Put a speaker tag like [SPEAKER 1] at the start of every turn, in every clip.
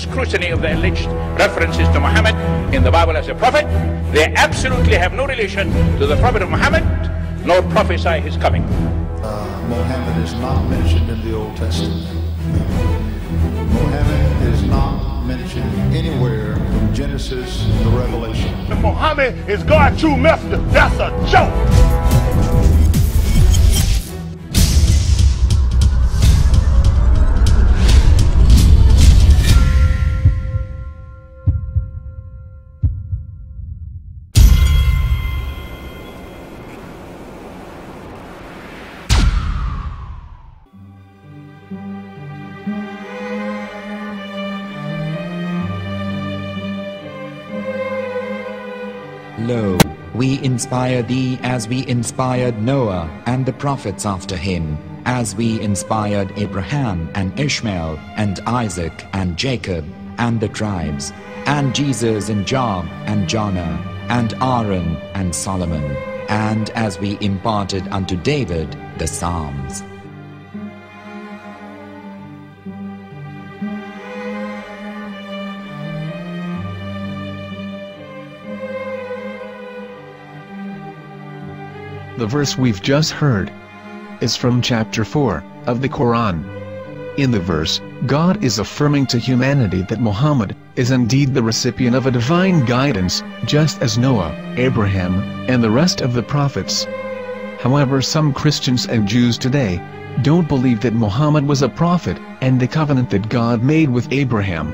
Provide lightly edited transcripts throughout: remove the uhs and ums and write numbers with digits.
[SPEAKER 1] scrutiny of the alleged references to Muhammad in the Bible as a prophet, they absolutely have no relation to the prophet of Muhammad, nor prophesy his coming.
[SPEAKER 2] Muhammad is not mentioned in the Old Testament. Muhammad is not mentioned anywhere from Genesis to Revelation.
[SPEAKER 3] Muhammad is God's true messenger. That's a joke.
[SPEAKER 4] Lo, we inspire thee as we inspired Noah and the prophets after him, as we inspired Abraham and Ishmael and Isaac and Jacob and the tribes, and Jesus and Job and Jonah and Aaron and Solomon, and as we imparted unto David the Psalms.
[SPEAKER 5] The verse we've just heard is from chapter 4 of the Quran. In the verse, God is affirming to humanity that Muhammad is indeed the recipient of a divine guidance, just as Noah, Abraham, and the rest of the prophets. However, some Christians and Jews today don't believe that Muhammad was a prophet and the covenant that God made with Abraham.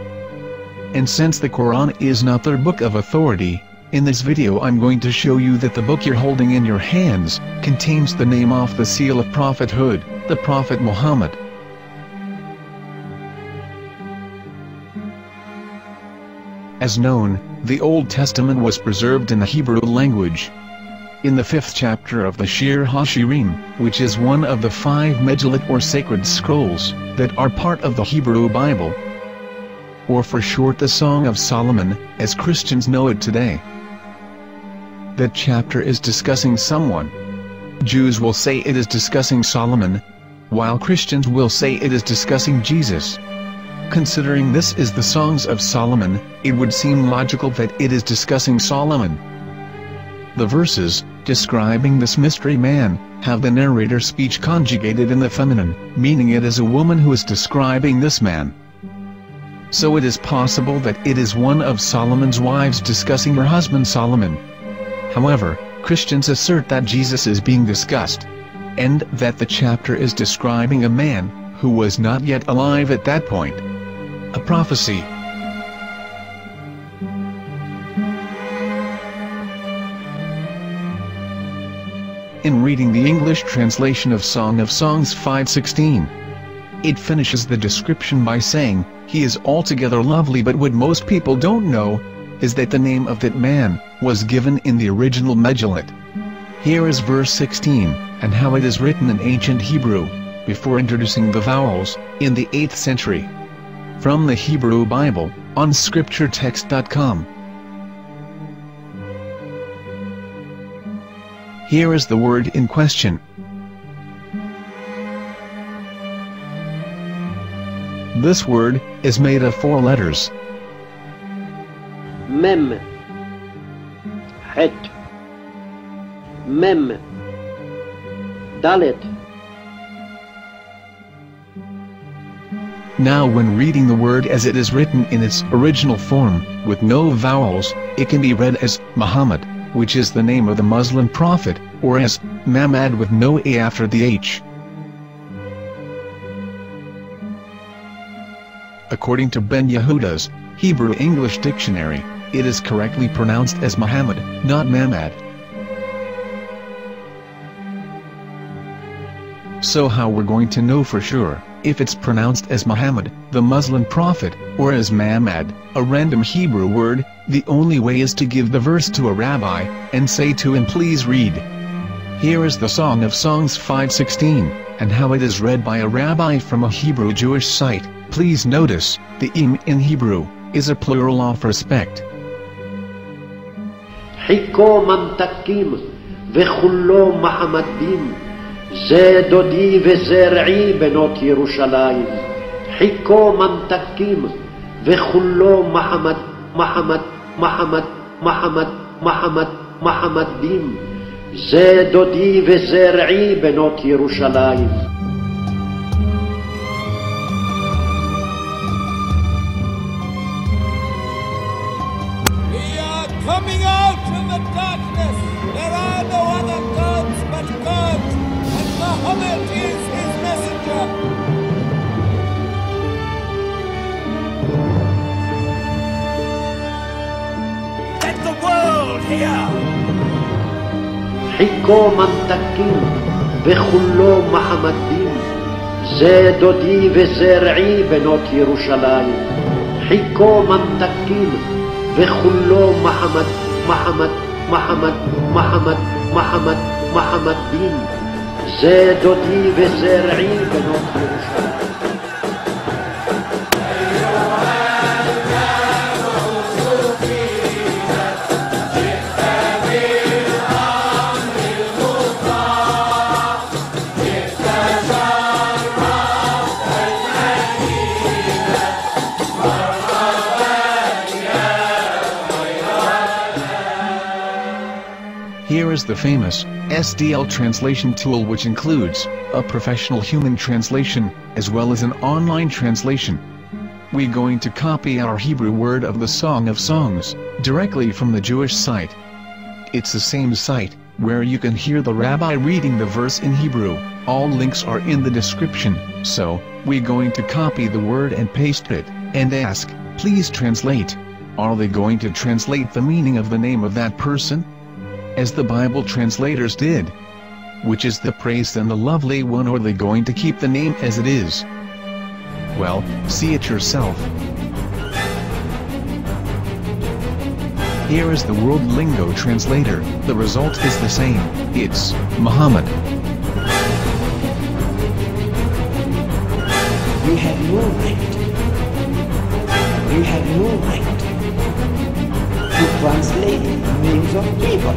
[SPEAKER 5] And since the Quran is not their book of authority, in this video I'm going to show you that the book you're holding in your hands contains the name off the seal of prophethood, the Prophet Muhammad. As known, the Old Testament was preserved in the Hebrew language. In the 5th chapter of the Shir HaShirim, which is one of the 5 Megillat or sacred scrolls that are part of the Hebrew Bible, or for short the Song of Solomon, as Christians know it today. That chapter is discussing someone. Jews will say it is discussing Solomon, while Christians will say it is discussing Jesus. Considering this is the Songs of Solomon, it would seem logical that it is discussing Solomon. The verses, describing this mystery man, have the narrator's speech conjugated in the feminine, meaning it is a woman who is describing this man. So it is possible that it is one of Solomon's wives discussing her husband Solomon. However, Christians assert that Jesus is being discussed, and that the chapter is describing a man who was not yet alive at that point. A prophecy. In reading the English translation of Song of Songs 5:16, it finishes the description by saying, "He is altogether lovely," but what most people don't know is that the name of that man was given in the original Megillat. Here is verse 16, and how it is written in ancient Hebrew, before introducing the vowels, in the 8th century. From the Hebrew Bible, on scripturetext.com. Here is the word in question. This word is made of 4 letters.
[SPEAKER 6] Mem, Het, Mem, Dalet.
[SPEAKER 5] Now when reading the word as it is written in its original form, with no vowels, it can be read as Muhammad, which is the name of the Muslim prophet, or as Mamad with no A after the H. According to Ben Yehudah's Hebrew English Dictionary, it is correctly pronounced as Muhammad, not Mamad. So how we're going to know for sure if it's pronounced as Muhammad, the Muslim prophet, or as Mamad, a random Hebrew word? The only way is to give the verse to a rabbi and say to him, "Please read." Here is the Song of Songs 5:16, and how it is read by a rabbi from a Hebrew Jewish site. Please notice, the im in Hebrew is a plural of respect.
[SPEAKER 6] Hikko Mamtakim, וכלו מחמדים, Zehdoodeh וZehraee בנות ירושלים. Hikko Mamtakim, וכולו מחמד, מחמד, מחמד, מחמד, מחמד, מחמדים. זהדודי וזרעי בנות ירושלים.
[SPEAKER 7] Coming out of the darkness, there are no other gods but God, and Muhammad is his messenger. Let the world hear.
[SPEAKER 6] Hikko ממתקים, וכלו מחמדים. זהדודי וזרעי בנות ירושלים. Hikko ממתקים, וכלו מחמד, מחמד, מחמד, מחמד, מחמד, מחמדים. זהדודי וזרעי בנות ירושלים.
[SPEAKER 5] Here is the famous SDL translation tool, which includes a professional human translation, as well as an online translation. We're going to copy our Hebrew word of the Song of Songs, directly from the Jewish site. It's the same site, where you can hear the rabbi reading the verse in Hebrew. All links are in the description, so, we're going to copy the word and paste it, and ask, please translate. Are they going to translate the meaning of the name of that person? As the Bible translators did. Which is the praised and the lovely one, or are they going to keep the name as it is? Well, see it yourself. Here is the World Lingo Translator. The result is the same. It's Muhammad.
[SPEAKER 8] You have no right. You have no right to translate names of people.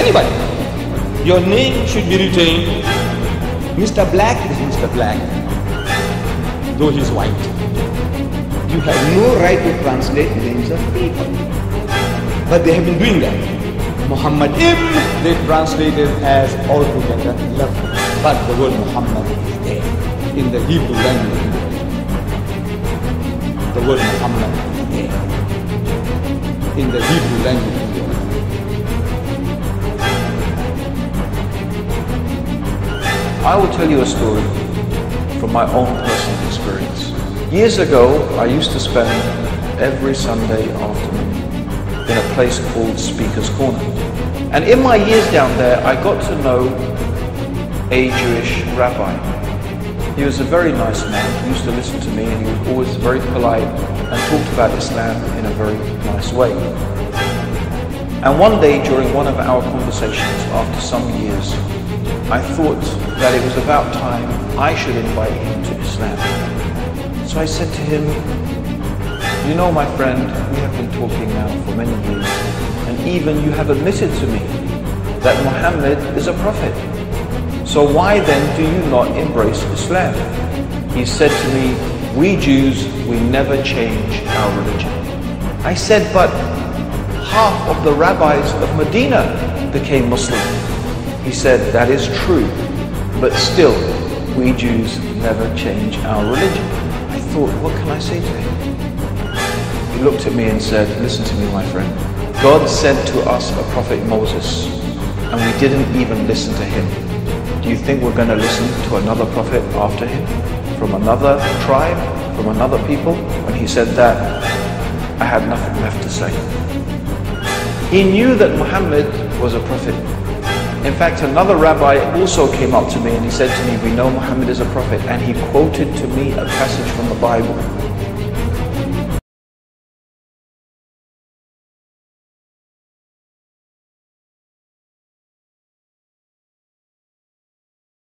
[SPEAKER 8] Anybody. Your name should be retained. Mr. Black is Mr. Black, though he's white. You have no right to translate names of people. But they have been doing that. Muhammadim, they translated as altogether lovely. But the word Muhammad is there in the Hebrew language. The word Muhammad is there in the Hebrew language.
[SPEAKER 9] I will tell you a story from my own personal experience. Years ago, I used to spend every Sunday afternoon in a place called Speaker's Corner. And in my years down there, I got to know a Jewish rabbi. He was a very nice man. He used to listen to me, and he was always very polite and talked about Islam in a very nice way. And one day during one of our conversations, after some years, I thought that it was about time I should invite him to Islam. So I said to him, you know, my friend, we have been talking now for many years, and even you have admitted to me that Muhammad is a prophet. So why then do you not embrace Islam? He said to me, we Jews, we never change our religion. I said, but half of the rabbis of Medina became Muslim. He said, that is true, but still, we Jews never change our religion. I thought, what can I say to him? He looked at me and said, listen to me, my friend. God sent to us a prophet Moses, and we didn't even listen to him. Do you think we're going to listen to another prophet after him? From another tribe? From another people? When he said that, I had nothing left to say. He knew that Muhammad was a prophet. In fact, another rabbi also came up to me and he said to me, we know Muhammad is a prophet, and he quoted to me a passage from the Bible